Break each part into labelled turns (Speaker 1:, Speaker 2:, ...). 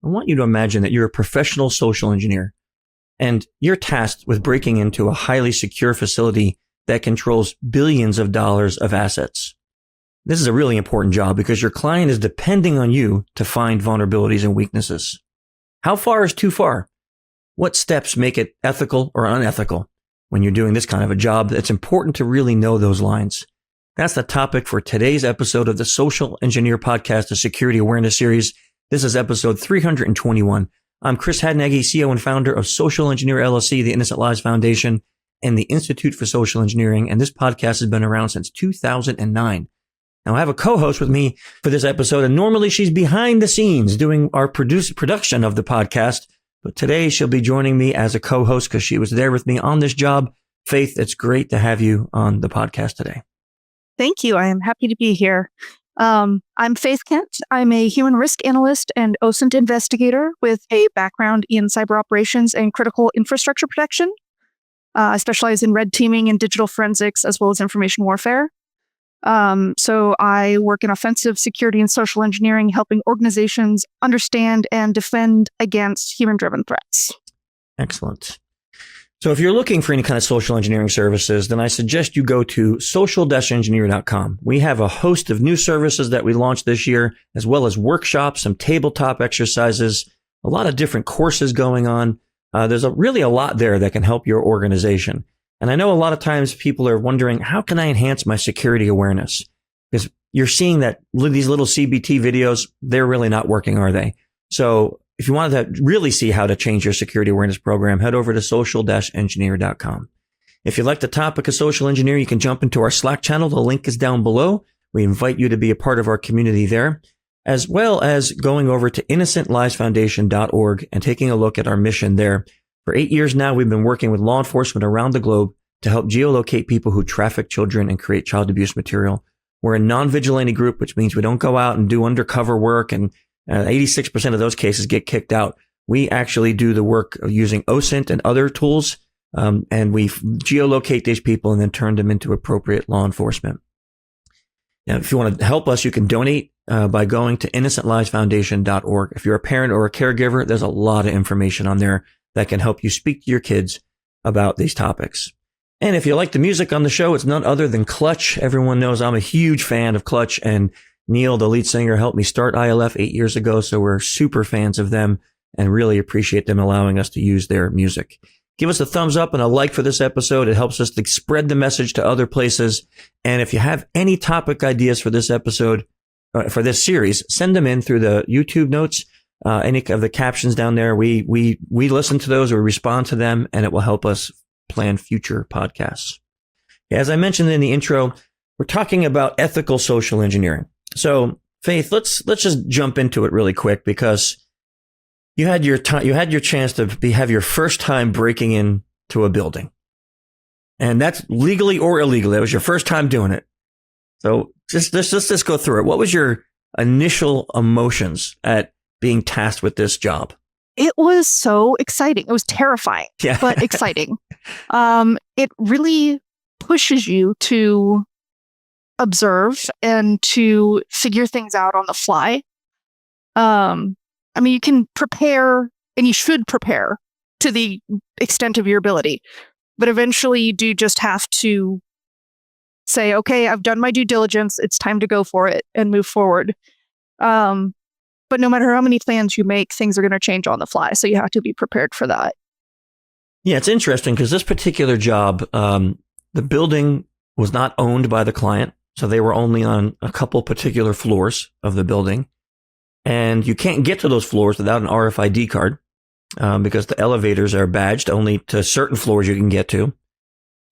Speaker 1: I want you to imagine that you're a professional social engineer and you're tasked with breaking into a highly secure facility that controls billions of dollars of assets. This is a really important job because your client is depending on you to find vulnerabilities and weaknesses. How far is too far? What steps make it ethical or unethical when you're doing this kind of a job? It's important to really know those lines. That's the topic for today's episode of the Social Engineer Podcast, the Security Awareness Series. This is episode 321. I'm Chris Hadnagy, CEO and founder of Social Engineer LLC, the Innocent Lives Foundation, and the Institute for Social Engineering. And this podcast has been around since 2009. Now, I have a co-host with me for this episode, and normally she's behind the scenes doing our production of the podcast. But today she'll be joining me as a co-host because she was there with me on this job. Faith, it's great to have you on the podcast today.
Speaker 2: Thank you. I am happy to be here. I'm Faith Kent. I'm a human risk analyst and OSINT investigator with a background in cyber operations and critical infrastructure protection. I specialize in red teaming and digital forensics, as well as information warfare. So I work in offensive security and social engineering, helping organizations understand and defend against human-driven threats.
Speaker 1: Excellent. So if you're looking for any kind of social engineering services, then I suggest you go to social-engineer.com. We have a host of new services that we launched this year, as well as workshops, some tabletop exercises, a lot of different courses going on. There's really a lot there that can help your organization. And I know a lot of times people are wondering, how can I enhance my security awareness? Because you're seeing that these little CBT videos, they're really not working, are they? So if you wanted to really see how to change your security awareness program, head over to social-engineer.com. If you like the topic of social engineering, you can jump into our Slack channel. The link is down below. We invite you to be a part of our community there, as well as going over to innocentlivesfoundation.org and taking a look at our mission there. For 8 years now, we've been working with law enforcement around the globe to help geolocate people who traffic children and create child abuse material. We're a non-vigilante group, which means we don't go out and do undercover work, and 86% of those cases get kicked out. We actually do the work of using OSINT and other tools, and we geolocate these people and then turn them into appropriate law enforcement. Now, if you want to help us, you can donate by going to innocentlivesfoundation.org. If you're a parent or a caregiver, there's a lot of information on there that can help you speak to your kids about these topics. And if you like the music on the show, it's none other than Clutch. Everyone knows I'm a huge fan of Clutch, and Neil, the lead singer, helped me start ILF 8 years ago, so we're super fans of them and really appreciate them allowing us to use their music. Give us a thumbs up and a like for this episode. It helps us to spread the message to other places. And if you have any topic ideas for this episode, for this series, send them in through the YouTube notes. Any of the captions down there, we listen to those or respond to them, and it will help us plan future podcasts. As I mentioned in the intro, we're talking about ethical social engineering. So, Faith, let's just jump into it really quick, because you had your chance to have your first time breaking into a building, and that's legally or illegally. It was your first time doing it. So let's just go through it. What was your initial emotions at being tasked with this job?
Speaker 2: It was so exciting. It was terrifying, but exciting. It really pushes you to observe and to figure things out on the fly. You can prepare, and you should prepare to the extent of your ability, but eventually you do just have to say, okay, I've done my due diligence. It's time to go for it and move forward. But no matter how many plans you make, things are going to change on the fly. So you have to be prepared for that.
Speaker 1: Yeah, it's interesting because this particular job, the building was not owned by the client. So they were only on a couple particular floors of the building. And you can't get to those floors without an RFID card because the elevators are badged only to certain floors you can get to.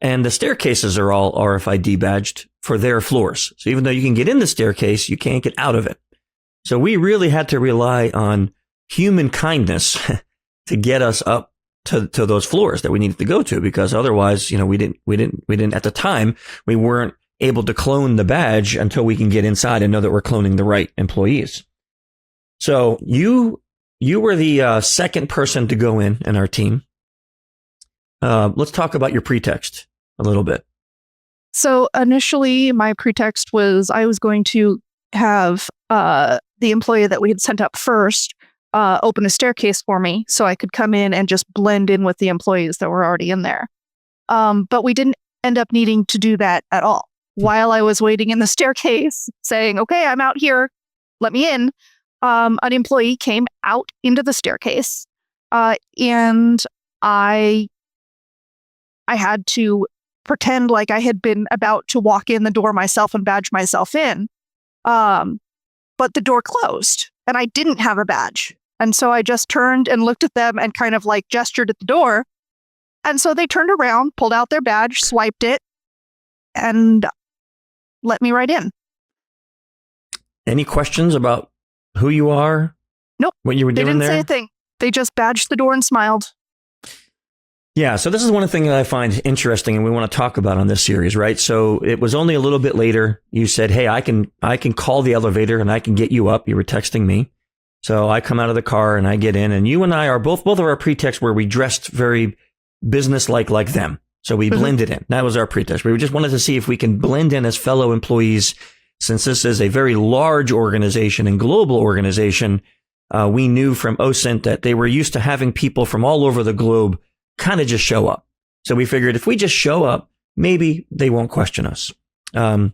Speaker 1: And the staircases are all RFID badged for their floors. So even though you can get in the staircase, you can't get out of it. So we really had to rely on human kindness to get us up to those floors that we needed to go to, because otherwise, we didn't at the time, we weren't able to clone the badge until we can get inside and know that we're cloning the right employees. So you were the second person to go in our team. Let's talk about your pretext a little bit.
Speaker 2: So initially, my pretext was I was going to have the employee that we had sent up first open a staircase for me so I could come in and just blend in with the employees that were already in there. But we didn't end up needing to do that at all. While I was waiting in the staircase saying, okay, I'm out here, let me in, an employee came out into the staircase, and I had to pretend like I had been about to walk in the door myself and badge myself in. But the door closed and I didn't have a badge. And so I just turned and looked at them and kind of like gestured at the door. And so they turned around, pulled out their badge, swiped it, and let me right in.
Speaker 1: Any questions about who you are?
Speaker 2: Nope.
Speaker 1: What you were doing there?
Speaker 2: They didn't say a thing. They just badged the door and smiled.
Speaker 1: Yeah, so this is one thing that I find interesting and we want to talk about on this series, right? So it was only a little bit later. You said, hey, I can call the elevator and I can get you up. You were texting me. So I come out of the car and I get in, and you and I are both of our pretexts where we dressed very business-like them. So we blended in. That was our pretext. We just wanted to see if we can blend in as fellow employees. Since this is a very large organization and global organization, we knew from OSINT that they were used to having people from all over the globe kind of just show up. So we figured if we just show up, maybe they won't question us. You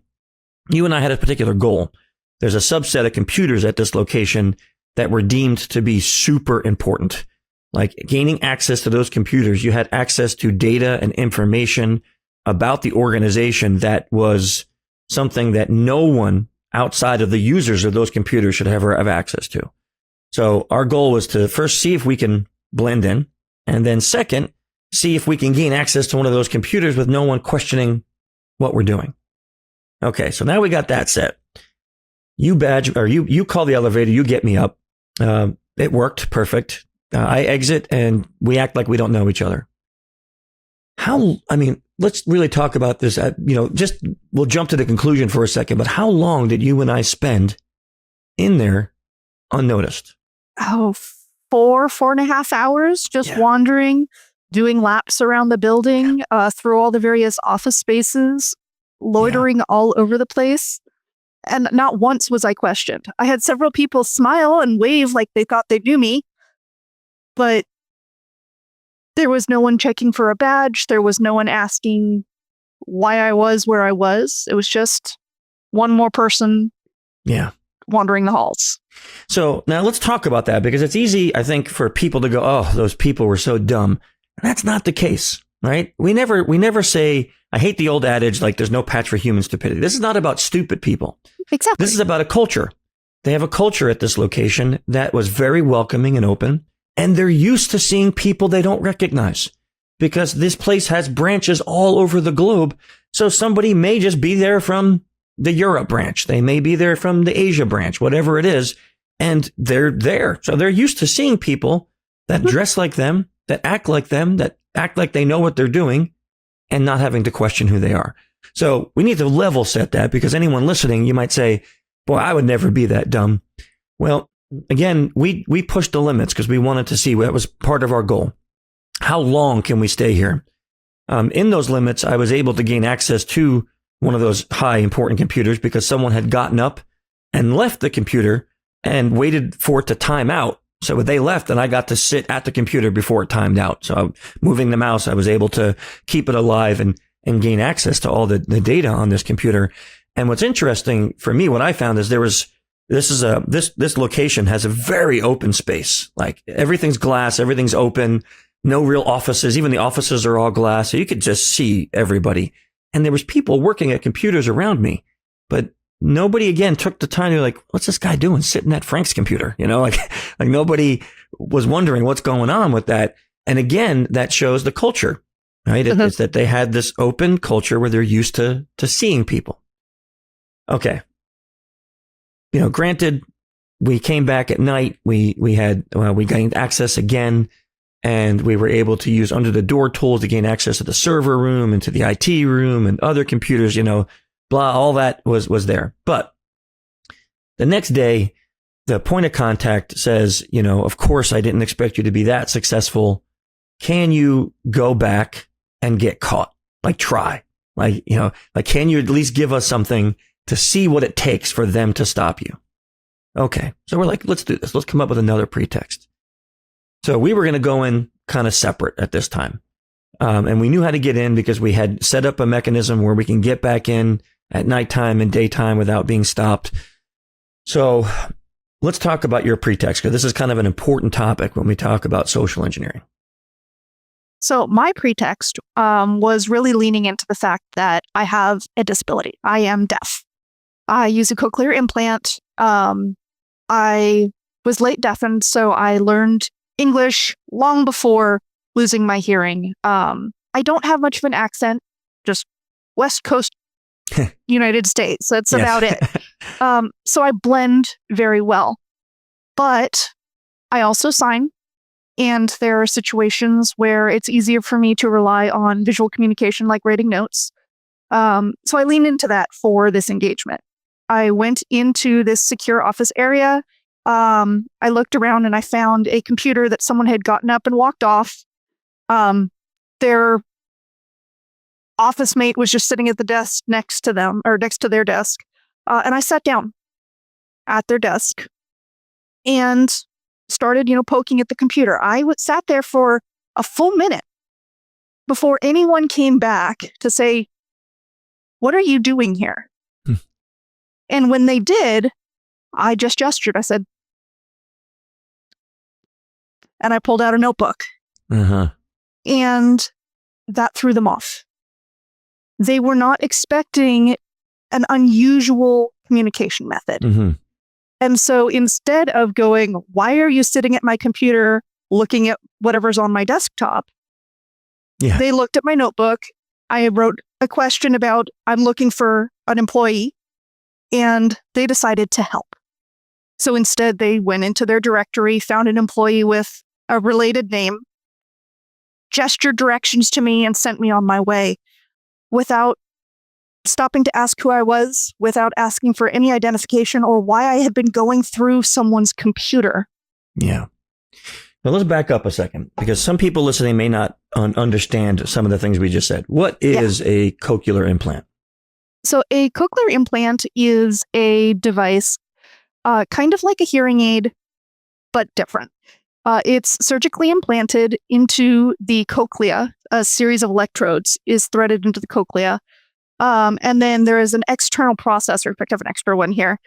Speaker 1: and I had a particular goal. There's a subset of computers at this location that were deemed to be super important. Like gaining access to those computers, you had access to data and information about the organization that was something that no one outside of the users of those computers should ever have access to. So our goal was to first see if we can blend in, and then second, see if we can gain access to one of those computers with no one questioning what we're doing. Okay, so now we got that set. You call the elevator, you get me up. It worked perfect. I exit and we act like we don't know each other. Let's really talk about this. We'll jump to the conclusion for a second, but how long did you and I spend in there unnoticed?
Speaker 2: Oh, 4.5 hours, just wandering, doing laps around the building, through all the various office spaces, loitering all over the place. And not once was I questioned. I had several people smile and wave like they thought they knew me, but there was no one checking for a badge. There was no one asking why I was where I was. It was just one more person wandering the halls.
Speaker 1: So now let's talk about that, because it's easy, I think, for people to go, oh, those people were so dumb. And that's not the case, right? We never say, I hate the old adage, like there's no patch for human stupidity. This is not about stupid people.
Speaker 2: Exactly.
Speaker 1: This is about a culture. They have a culture at this location that was very welcoming and open, and they're used to seeing people they don't recognize because this place has branches all over the globe. So somebody may just be there from the Europe branch. They may be there from the Asia branch, whatever it is. And they're there. So they're used to seeing people that dress like them, that act like they know what they're doing, and not having to question who they are. So we need to level set that, because anyone listening, you might say, boy, I would never be that dumb. Well, again, we pushed the limits because we wanted to see, that was part of our goal. How long can we stay here? In those limits, I was able to gain access to one of those high important computers because someone had gotten up and left the computer and waited for it to time out. So they left and I got to sit at the computer before it timed out. So moving the mouse, I was able to keep it alive and gain access to all the data on this computer. And what's interesting for me, what I found is this location has a very open space. Like everything's glass, everything's open, no real offices. Even the offices are all glass. So you could just see everybody. And there was people working at computers around me, but nobody again took the time to like, what's this guy doing sitting at Frank's computer? Like nobody was wondering what's going on with that. And again, that shows the culture, right? It's that they had this open culture where they're used to seeing people. Okay. Granted, we came back at night. We gained access again, and we were able to use under the door tools to gain access to the server room and to the IT room and other computers, blah, all that was there. But the next day, the point of contact says, of course, I didn't expect you to be that successful. Can you go back and get caught? Like try, can you at least give us something to see what it takes for them to stop you? Okay. So we're like, let's do this. Let's come up with another pretext. So we were going to go in kind of separate at this time. And we knew how to get in because we had set up a mechanism where we can get back in at nighttime and daytime without being stopped. So let's talk about your pretext, because this is kind of an important topic when we talk about social engineering.
Speaker 2: So my pretext was really leaning into the fact that I have a disability. I am deaf. I use a cochlear implant. I was late deafened, so I learned English long before losing my hearing. I don't have much of an accent, just West Coast United States. That's about it. So I blend very well. But I also sign, and there are situations where it's easier for me to rely on visual communication, like writing notes. So I leaned into that for this engagement. I went into this secure office area. I looked around and I found a computer that someone had gotten up and walked off. Their office mate was just sitting at the desk next to them, or next to their desk. And I sat down at their desk and started, poking at the computer. I sat there for a full minute before anyone came back to say, "What are you doing here?" And when they did, I just gestured. I said, and I pulled out a notebook. And that threw them off. They were not expecting an unusual communication method. And so instead of going, "Why are you sitting at my computer looking at whatever's on my desktop?" They looked at my notebook. I wrote a question about, I'm looking for an employee, and they decided to help. So instead, they went into their directory, found an employee with a related name, gestured directions to me, and sent me on my way without stopping to ask who I was, without asking for any identification or why I had been going through someone's computer.
Speaker 1: Yeah. Now let's back up a second, because some people listening may not understand some of the things we just said. What is a cochlear implant?
Speaker 2: So a cochlear implant is a device kind of like a hearing aid, but different. It's surgically implanted into the cochlea. A series of electrodes is threaded into the cochlea. And then there is an external processor. In fact, I have an extra one here.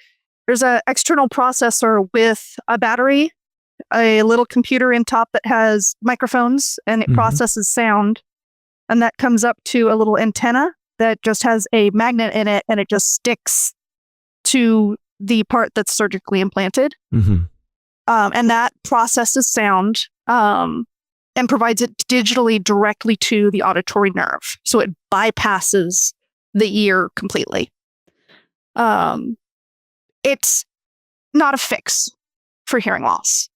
Speaker 2: There's an external processor with a battery, a little computer in top that has microphones, and it processes sound. And that comes up to a little antenna that just has a magnet in it, and it just sticks to the part that's surgically implanted. And that processes sound and provides it digitally directly to the auditory nerve. So it bypasses the ear completely. It's not a fix for hearing loss.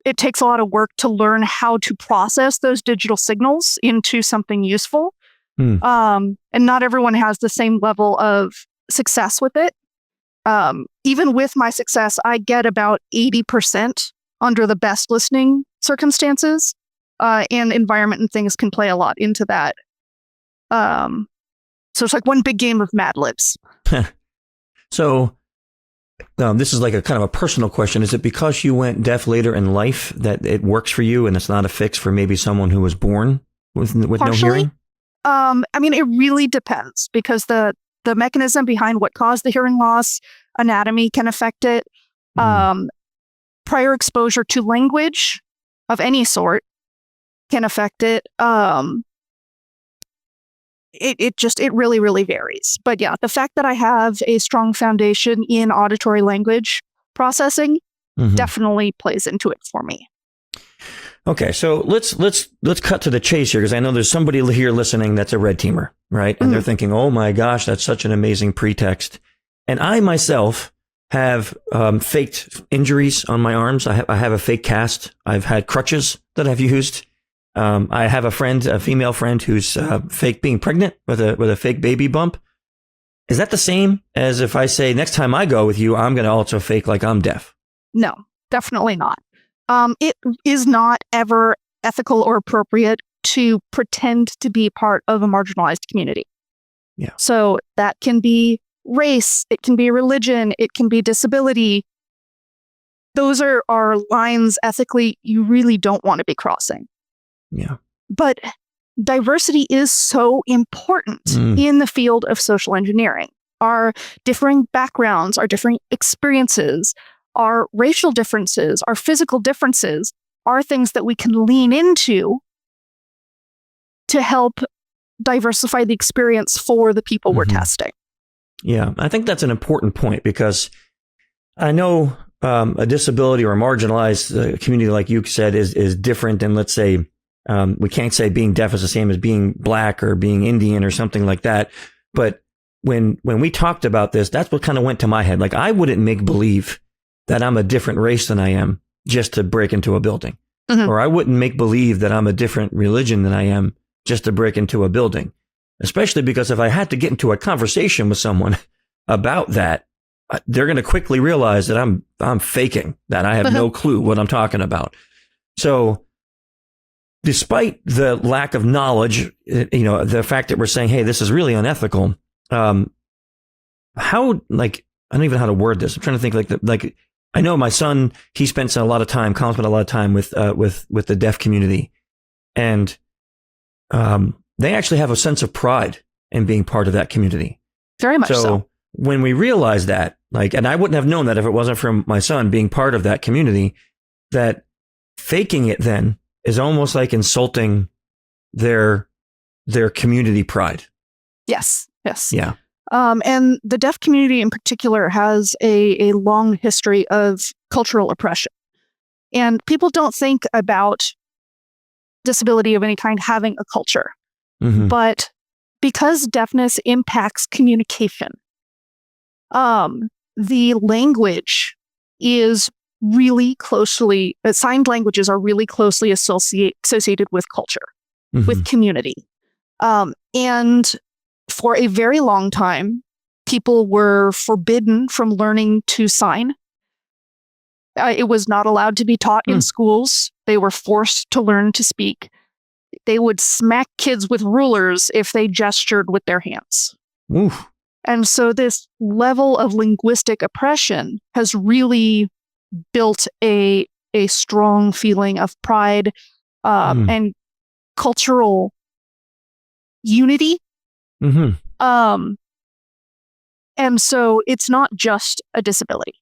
Speaker 2: It takes a lot of work to learn how to process those digital signals into something useful. And not everyone has the same level of success with it. Even with my success, I get about 80% under the best listening circumstances, and environment and things can play a lot into that. So it's like one big game of Mad Libs.
Speaker 1: So this is like a kind of a personal question. Is it because you went deaf later in life that it works for you and it's not a fix for maybe someone who was born with no hearing?
Speaker 2: I mean, it really depends, because the mechanism behind what caused the hearing loss, anatomy can affect it. Prior exposure to language of any sort can affect it. It really, really varies. But yeah, the fact that I have a strong foundation in auditory language processing definitely plays into it for me.
Speaker 1: Okay, so let's cut to the chase here, because I know there's somebody here listening that's a red teamer, right? And they're thinking, "Oh my gosh, that's such an amazing pretext." And I myself have faked injuries on my arms. I have a fake cast. I've had crutches that I've used. I have a female friend who's fake being pregnant with a fake baby bump. Is that the same as if I say, next time I go with you, I'm going to also fake like I'm deaf?
Speaker 2: No, definitely not. It is not ever ethical or appropriate to pretend to be part of a marginalized community.
Speaker 1: Yeah.
Speaker 2: So that can be race, it can be religion, it can be disability. Those are lines ethically you really don't want to be crossing.
Speaker 1: Yeah.
Speaker 2: But diversity is so important in the field of social engineering. Our differing backgrounds, our differing experiences, our racial differences, our physical differences are things that we can lean into to help diversify the experience for the people we're testing.
Speaker 1: Yeah, I think that's an important point because I know a disability or a marginalized community, like you said, is different than, let's say, we can't say being deaf is the same as being black or being Indian or something like that. But when we talked about this, that's what kind of went to my head. Like, I wouldn't make believe that I'm a different race than I am just to break into a building. Or I wouldn't make believe that I'm a different religion than I am just to break into a building. Especially because if I had to get into a conversation with someone about that, they're going to quickly realize that I'm faking, that I have no clue what I'm talking about. So despite the lack of knowledge, the fact that we're saying, hey, this is really unethical, how, like, I don't even know how to word this. I'm trying to think like I know my son, he spent a lot of time, Colin spent a lot of time with the deaf community. And they actually have a sense of pride in being part of that community.
Speaker 2: Very much so.
Speaker 1: When we realize that, like, and I wouldn't have known that if it wasn't for my son being part of that community, that faking it then is almost like insulting their community pride.
Speaker 2: Yes. Yes.
Speaker 1: Yeah.
Speaker 2: And the deaf community in particular has a long history of cultural oppression. And people don't think about disability of any kind having a culture. But because deafness impacts communication, the language is really closely, signed languages are really closely associated with culture, with community. And for a very long time, people were forbidden from learning to sign. It was not allowed to be taught in schools. They were forced to learn to speak. They would smack kids with rulers if they gestured with their hands.
Speaker 1: Oof.
Speaker 2: And so this level of linguistic oppression has really built a strong feeling of pride and cultural unity. And so it's not just a disability.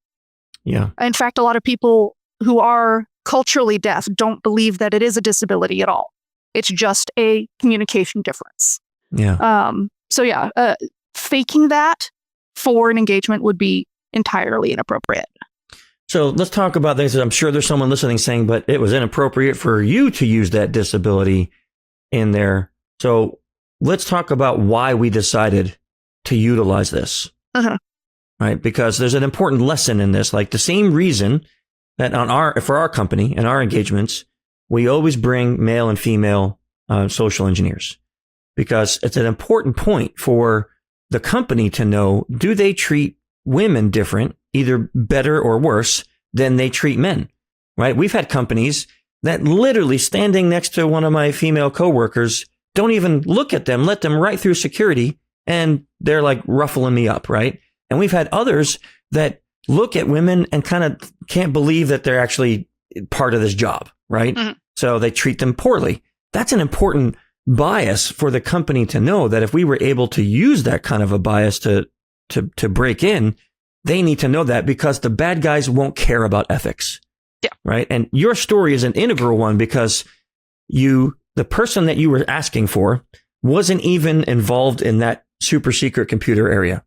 Speaker 1: Yeah.
Speaker 2: In fact, a lot of people who are culturally deaf don't believe that it is a disability at all. It's just a communication difference.
Speaker 1: Yeah.
Speaker 2: Faking that for an engagement would be entirely inappropriate.
Speaker 1: So let's talk about this. I'm sure there's someone listening saying, but it was inappropriate for you to use that disability in there. So let's talk about why we decided to utilize this. Right? Because there's an important lesson in this. Like, the same reason that for our company and our engagements, we always bring male and female social engineers, because it's an important point for the company to know, do they treat women different, either better or worse than they treat men, right? We've had companies that literally, standing next to one of my female coworkers, don't even look at them, let them right through security, and they're like ruffling me up, right? And we've had others that look at women and kind of can't believe that they're actually part of this job, right? So they treat them poorly. That's an important bias for the company to know, that if we were able to use that kind of a bias to break in, they need to know that, because the bad guys won't care about ethics.
Speaker 2: Yeah.
Speaker 1: Right. And your story is an integral one, because the person that you were asking for wasn't even involved in that super secret computer area.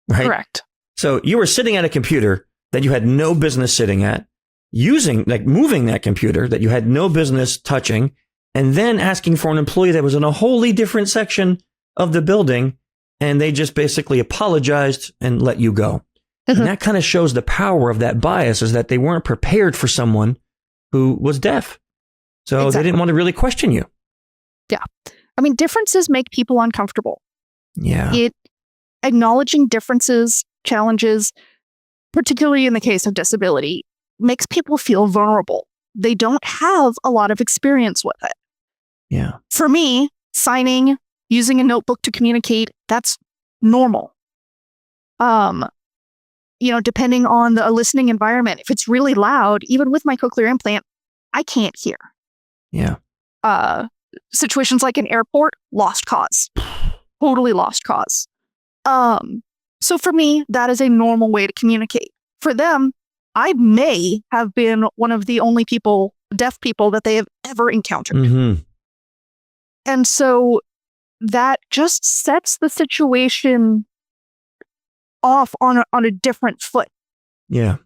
Speaker 1: Right.
Speaker 2: Correct.
Speaker 1: So you were sitting at a computer that you had no business sitting at, moving that computer that you had no business touching, and then asking for an employee that was in a wholly different section of the building, and they just basically apologized and let you go. And that kind of shows the power of that bias, is that they weren't prepared for someone who was deaf. So They didn't want to really question you.
Speaker 2: Yeah. I mean, differences make people uncomfortable.
Speaker 1: Yeah.
Speaker 2: Acknowledging differences, challenges, particularly in the case of disability, makes people feel vulnerable. They don't have a lot of experience with it.
Speaker 1: Yeah.
Speaker 2: For me, signing, using a notebook to communicate, that's normal. Um, depending on the listening environment, if it's really loud, even with my cochlear implant, I can't hear.
Speaker 1: Yeah.
Speaker 2: Situations like an airport, lost cause. Totally lost cause. So for me, that is a normal way to communicate. For them, I may have been one of the only deaf people that they have ever encountered.
Speaker 1: Mm-hmm.
Speaker 2: And so that just sets the situation off on a different foot.
Speaker 1: Yeah.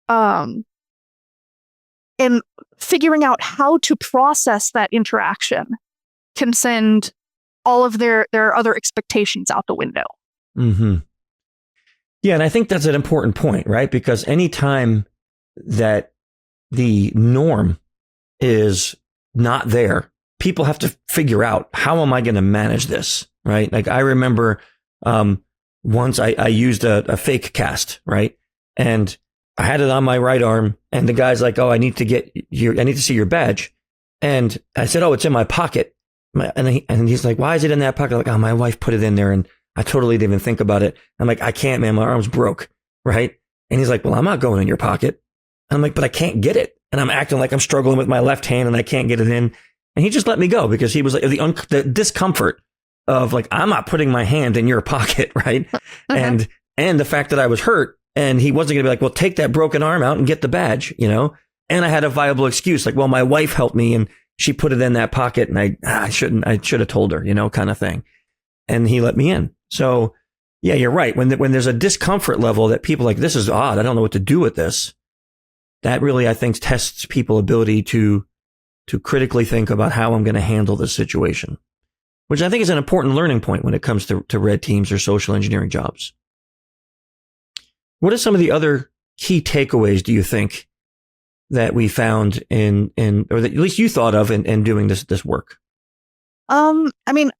Speaker 2: And figuring out how to process that interaction can send all of their other expectations out the window.
Speaker 1: Mm-hmm. Yeah, and I think that's an important point, right? Because anytime that the norm is not there, people have to figure out, how am I going to manage this, right? Like I remember once I used a fake cast, right? And I had it on my right arm, and the guy's like, "Oh, I need to see your badge." And I said, "Oh, it's in my pocket." And he's like, "Why is it in that pocket?" I'm like, "Oh, my wife put it in there, and I totally didn't even think about it." I'm like, "I can't, man. My arm's broke." Right? And he's like, "Well, I'm not going in your pocket." I'm like, "But I can't get it." And I'm acting like I'm struggling with my left hand and I can't get it in. And he just let me go because he was like, the discomfort of like, I'm not putting my hand in your pocket. Right. And the fact that I was hurt, and he wasn't going to be like, "Well, take that broken arm out and get the badge," And I had a viable excuse like, "Well, my wife helped me and she put it in that pocket, and I should have told her, kind of thing." And he let me in. So yeah, you're right. When there's a discomfort level that people are like, "This is odd, I don't know what to do with this," that really, I think, tests people's ability to critically think about how I'm going to handle this situation, which I think is an important learning point when it comes to red teams or social engineering jobs. What are some of the other key takeaways, do you think, that we found in or that at least you thought of in doing this work?
Speaker 2: I mean,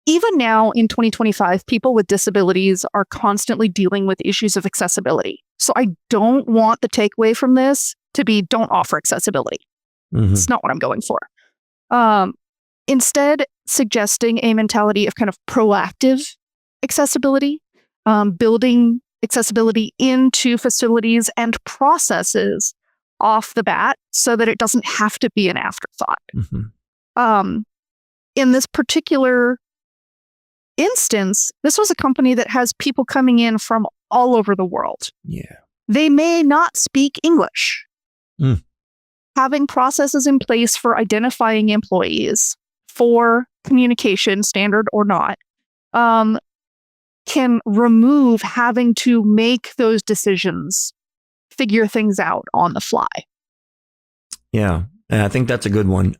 Speaker 2: even now in 2025, people with disabilities are constantly dealing with issues of accessibility. So I don't want the takeaway from this to be, don't offer accessibility.
Speaker 1: Mm-hmm.
Speaker 2: It's not what I'm going for. Instead, suggesting a mentality of kind of proactive accessibility, building accessibility into facilities and processes off the bat so that it doesn't have to be an afterthought.
Speaker 1: Mm-hmm.
Speaker 2: In this particular instance, this was a company that has people coming in from all over the world.
Speaker 1: Yeah.
Speaker 2: They may not speak English. Having processes in place for identifying employees for communication, standard or not, can remove having to make those decisions, figure things out on the fly.
Speaker 1: Yeah, I think that's a good one.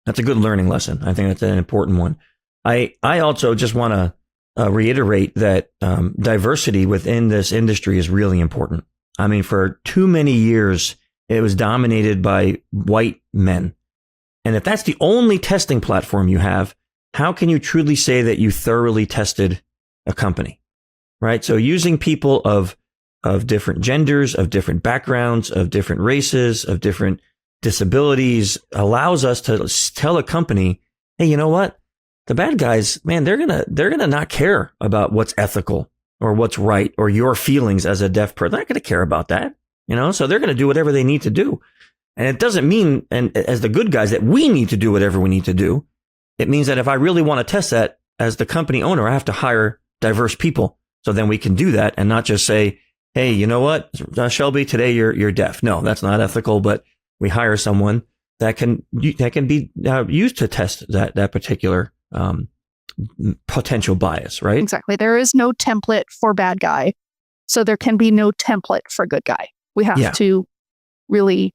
Speaker 1: That's a good learning lesson. I think that's an important one. I also just want to reiterate that diversity within this industry is really important. I mean, for too many years, it was dominated by white men. And if that's the only testing platform you have, how can you truly say that you thoroughly tested a company, right? So using people of different genders, of different backgrounds, of different races, of different disabilities allows us to tell a company, "Hey, you know what? The bad guys, man, they're gonna not care about what's ethical or what's right or your feelings as a deaf person. They're not gonna care about that, So they're gonna do whatever they need to do." And it doesn't mean, and as the good guys, that we need to do whatever we need to do. It means that if I really want to test that as the company owner, I have to hire diverse people. So then we can do that and not just say, "Hey, you know what, Shelby, today you're deaf." No, that's not ethical. But we hire someone that can be used to test that particular potential bias, right?
Speaker 2: Exactly. There is no template for bad guy, so there can be no template for good guy. We have to really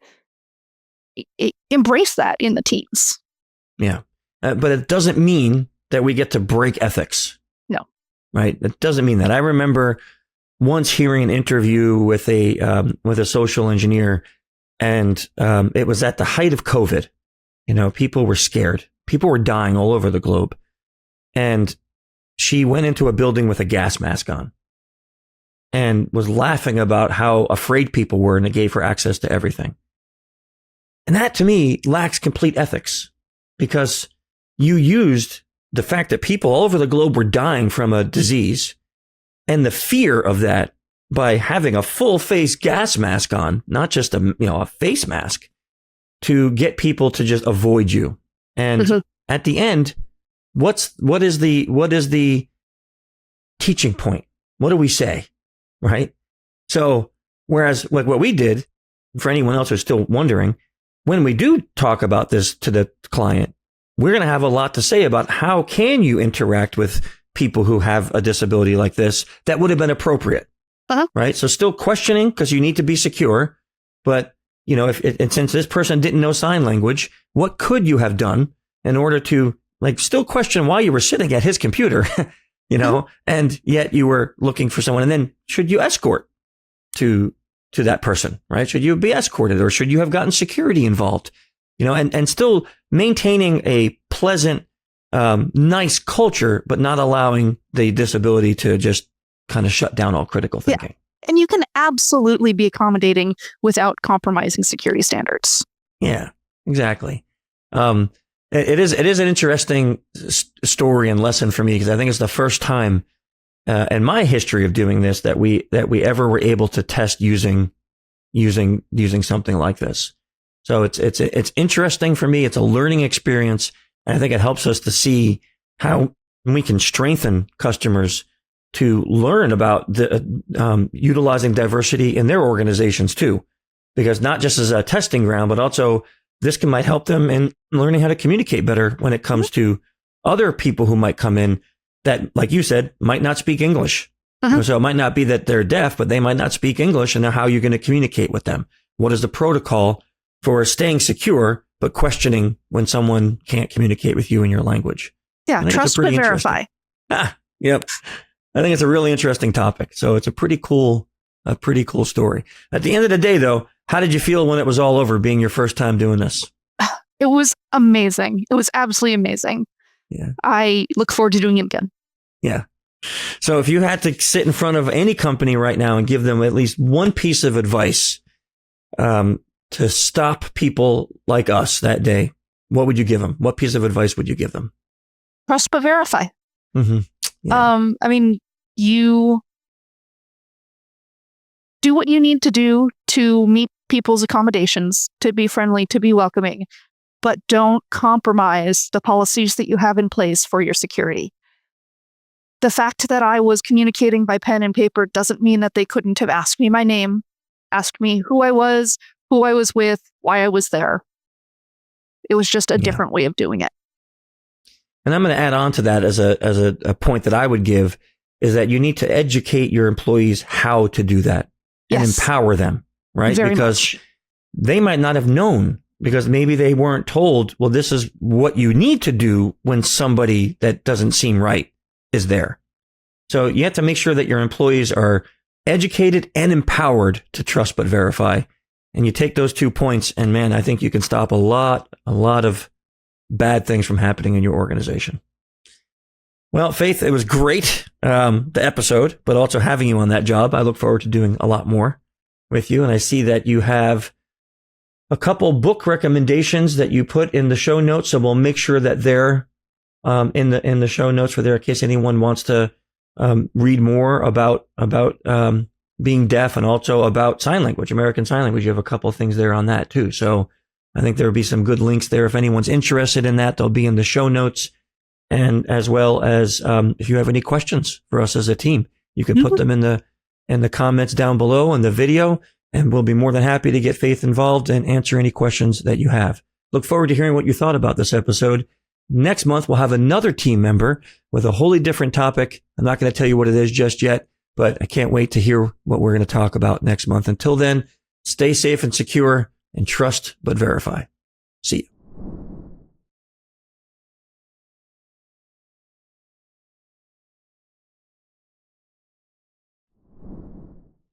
Speaker 2: embrace that in the teams.
Speaker 1: Yeah, but it doesn't mean that we get to break ethics.
Speaker 2: No,
Speaker 1: right? It doesn't mean that. I remember once hearing an interview with a social engineer, and it was at the height of COVID. People were scared. People were dying all over the globe. And she went into a building with a gas mask on and was laughing about how afraid people were, and it gave her access to everything. And that, to me, lacks complete ethics, because you used the fact that people all over the globe were dying from a disease and the fear of that by having a full face gas mask on, not just a face mask, to get people to just avoid you. And at the end, what is the teaching point? What do we say? Right? So whereas like what we did, for anyone else who's still wondering, when we do talk about this to the client, we're going to have a lot to say about how can you interact with people who have a disability like this that would have been appropriate. Right? So still questioning because you need to be secure. But, and since this person didn't know sign language, what could you have done in order to still question why you were sitting at his computer, and yet you were looking for someone. And then should you escort to that person, right? Should you be escorted or should you have gotten security involved, and still maintaining a pleasant, nice culture, but not allowing the disability to just kind of shut down all critical thinking.
Speaker 2: Yeah. And you can absolutely be accommodating without compromising security standards.
Speaker 1: Yeah, exactly. It is an interesting story and lesson for me because I think it's the first time in my history of doing this that we ever were able to test using something like this. So it's interesting for me. It's a learning experience, and I think it helps us to see how we can strengthen customers to learn about the utilizing diversity in their organizations too, because not just as a testing ground, but also this might help them in learning how to communicate better when it comes to other people who might come in that, like you said, might not speak English. So it might not be that they're deaf, but they might not speak English, and how you're going to communicate with them. What is the protocol for staying secure, but questioning when someone can't communicate with you in your language?
Speaker 2: Yeah, trust but verify.
Speaker 1: Yep. I think it's a really interesting topic. So it's a pretty cool story. At the end of the day, though, how did you feel when it was all over, being your first time doing this?
Speaker 2: It was amazing. It was absolutely amazing.
Speaker 1: Yeah. I
Speaker 2: look forward to doing it again.
Speaker 1: Yeah. So if you had to sit in front of any company right now and give them at least one piece of advice to stop people like us that day, what would you give them? What piece of advice would you give them?
Speaker 2: Trust but verify.
Speaker 1: Mm-hmm. Yeah.
Speaker 2: You do what you need to do to meet people's accommodations, to be friendly, to be welcoming, but don't compromise the policies that you have in place for your security. The fact that I was communicating by pen and paper doesn't mean that they couldn't have asked me my name, asked me who I was with, why I was there. It was just a different way of doing it.
Speaker 1: And I'm going to add on to that as a point that I would give is that you need to educate your employees how to do that and empower them, right?
Speaker 2: Very
Speaker 1: because
Speaker 2: much.
Speaker 1: They might not have known, because maybe they weren't told, well, this is what you need to do when somebody that doesn't seem right is there. So you have to make sure that your employees are educated and empowered to trust but verify. And you take those 2 points, and man, I think you can stop a lot of bad things from happening in your organization. Well, Faith, it was great, the episode, but also having you on that job. I look forward to doing a lot more with you. And I see that you have a couple book recommendations that you put in the show notes. So we'll make sure that they're in the show notes for there in case anyone wants to read more about being deaf and also about sign language, American Sign Language. You have a couple of things there on that too. So I think there will be some good links there. If anyone's interested in that, they'll be in the show notes. And as well as if you have any questions for us as a team, you can put them in the comments down below in the video, and we'll be more than happy to get Faith involved and answer any questions that you have. Look forward to hearing what you thought about this episode. Next month, we'll have another team member with a wholly different topic. I'm not going to tell you what it is just yet, but I can't wait to hear what we're going to talk about next month. Until then, stay safe and secure, and trust but verify. See you.